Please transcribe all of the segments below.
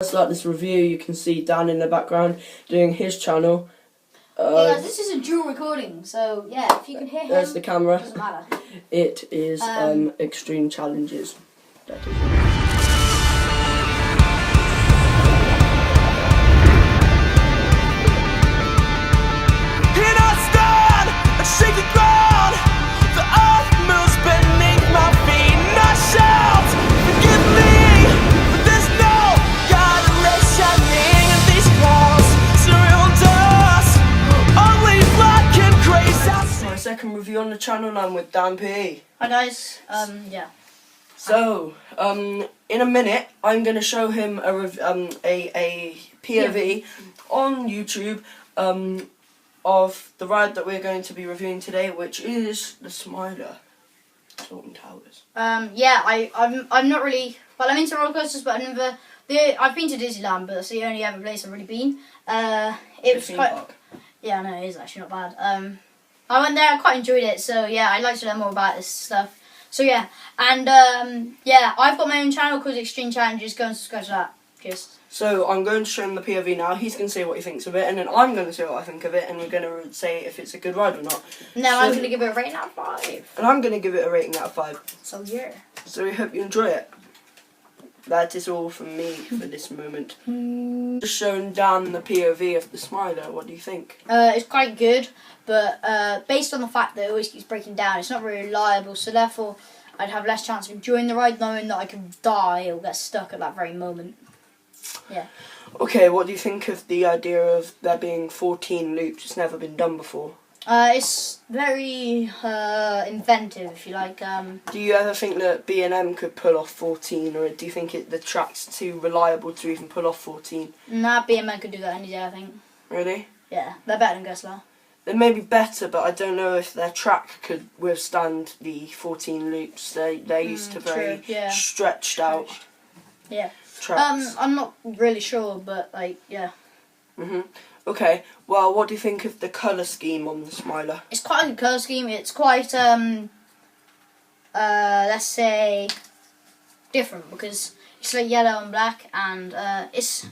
Like this review, you can see Dan in the background doing his channel. Hey guys, this is a dual recording, so yeah, if you can hear him, there's the camera. Doesn't matter. It is Extreme Challenges. That is second review on the channel, and I'm with Dan P. Hi guys, yeah. So, in a minute, I'm going to show him a POV on YouTube of the ride that we're going to be reviewing today, which is the Smiler, Alton Towers. Yeah, I'm not really, well, I'm into roller coasters, but I've been to Disneyland, but that's the only other place I've really been. It was quite, park. Yeah, no, it is actually not bad. I went there, I quite enjoyed it, so yeah, I'd like to learn more about this stuff. So yeah, and yeah, I've got my own channel called Extreme Challenges. Go and subscribe to that. Cheers. So I'm going to show him the POV now. He's going to say what he thinks of it, and then I'm going to say what I think of it, and we're going to say if it's a good ride or not. Now I'm going to give it a rating out of 5. And I'm going to give it a rating out of 5. So yeah. So we hope you enjoy it. That is all from me for this moment. Just showing Dan the POV of the Smiler. What do you think? It's quite good, but based on the fact that it always keeps breaking down, it's not very reliable, so therefore I'd have less chance of enjoying the ride knowing that I could die or get stuck at that very moment. Yeah. Okay, what do you think of the idea of there being 14 loops? It's never been done before. It's very inventive, if you like. Do you ever think that B&M could pull off 14, or do you think the track's too reliable to even pull off 14? Nah, B&M could do that any day, I think. Really? Yeah, they're better than Gerstlauer. They may be better, but I don't know if their track could withstand the 14 loops. They're used to very stretched out. Yeah. Tracks. I'm not really sure, but like, yeah. Okay, well, what do you think of the colour scheme on the Smiler? It's quite a good colour scheme. It's quite, let's say, different, because it's like yellow and black, and it's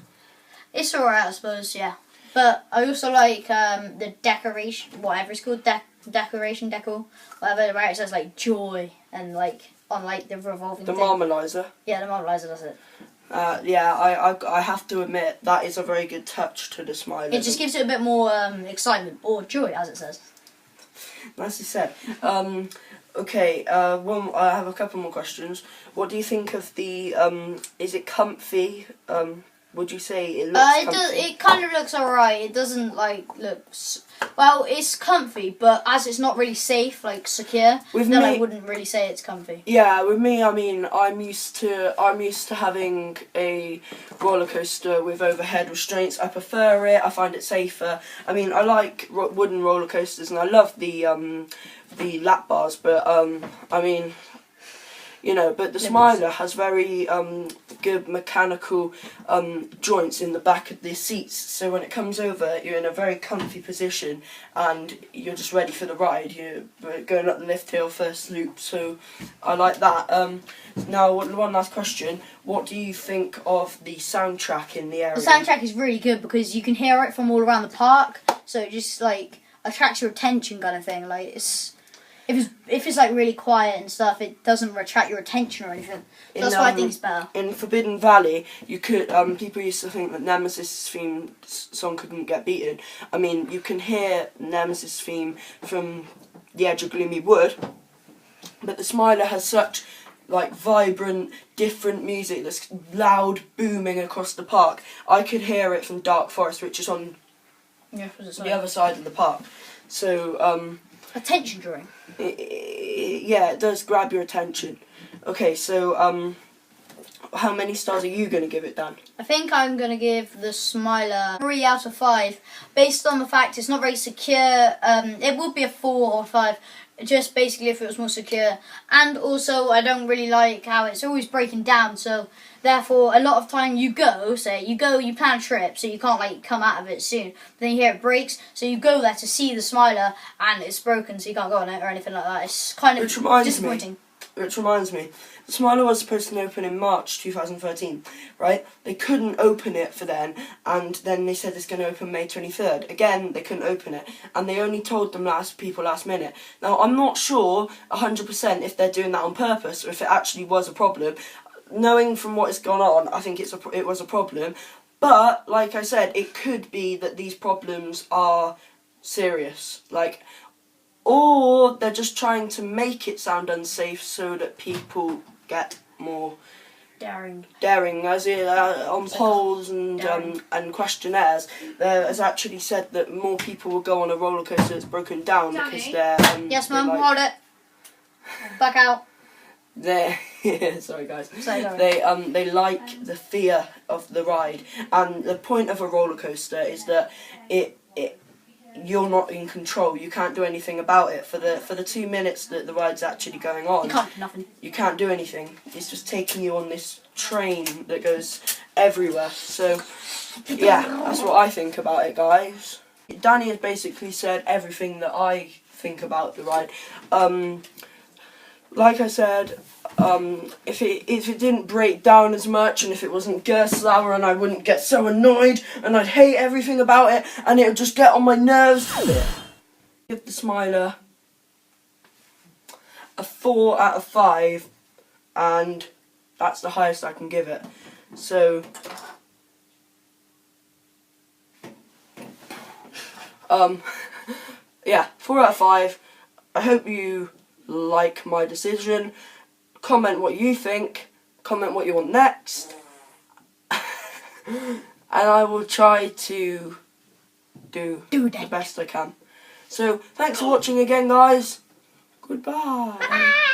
alright, I suppose, yeah. But I also like the decoration, whatever it's called, decoration, whatever, right? It says like joy, and like on like the revolving The thing. Marmalizer. Yeah, the Marmalizer, that's it. Yeah, I have to admit, that is a very good touch to the Smiler. It just gives it a bit more excitement, or joy, as it says. Nicely said. Okay, I have a couple more questions. What do you think of the, is it comfy? Would you say it looks comfy? It kind of looks alright. It doesn't like well, it's comfy, but as it's not really safe, like secure, I wouldn't really say it's comfy. Yeah, with me, I mean, I'm used to having a roller coaster with overhead restraints. I prefer it. I find it safer. I mean, I like wooden roller coasters, and I love the lap bars. But I mean, you know, but the Smiler has very good mechanical joints in the back of the seats, so when it comes over, you're in a very comfy position, and you're just ready for the ride. You're going up the lift hill, first loop, so I like that. Now, one last question. What do you think of the soundtrack in the area? The soundtrack is really good because you can hear it from all around the park, so it just like attracts your attention, kind of thing. Like if it's like really quiet and stuff, it doesn't attract your attention or anything. So that's why I think it's better. In Forbidden Valley, you could people used to think that Nemesis' theme song couldn't get beaten. I mean, you can hear Nemesis' theme from the edge of Gloomy Wood, but the Smiler has such like vibrant, different music that's loud, booming across the park. I could hear it from Dark Forest, which is on the other side of the park. So attention drawing. Yeah, it does grab your attention. Okay, so how many stars are you going to give it, Dan? I think I'm going to give the Smiler 3 out of 5, based on the fact it's not very secure. It would be a 4 or 5, just basically if it was more secure. And also, I don't really like how it's always breaking down, so therefore a lot of time you plan a trip, so you can't like come out of it soon. But then you hear it breaks, so you go there to see the Smiler, and it's broken, so you can't go on it or anything like that. It's kind of disappointing. which reminds me, the Smiler was supposed to open in March 2013, right? They couldn't open it for then, and then they said it's going to open May 23rd. Again, they couldn't open it, and they only told them last minute. Now, I'm not sure 100% if they're doing that on purpose or if it actually was a problem. Knowing from what has gone on, I think it was a problem. But, like I said, it could be that these problems are serious. Like, or they're just trying to make it sound unsafe so that people get more Daring, as on polls and questionnaires. There has actually said that more people will go on a roller coaster that's broken down because they're yes, ma'am. Hold it. Back out. Sorry guys. They like the fear of the ride, and the point of a roller coaster is that you're not in control. You can't do anything about it for the 2 minutes that the ride's actually going on. You can't do nothing. You can't do anything. It's just taking you on this train that goes everywhere. So yeah, that's what I think about it, guys. Danny has basically said everything that I think about the ride. Like I said, if it didn't break down as much, and if it wasn't Gerstlauer, and I wouldn't get so annoyed, and I'd hate everything about it, and it would just get on my nerves. Give the Smiler a 4 out of 5, and that's the highest I can give it. So, yeah, 4 out of 5. I hope you like my decision. Comment what you think. Comment what you want next. And I will try to do the best I can. So, thanks for watching again, guys. Goodbye.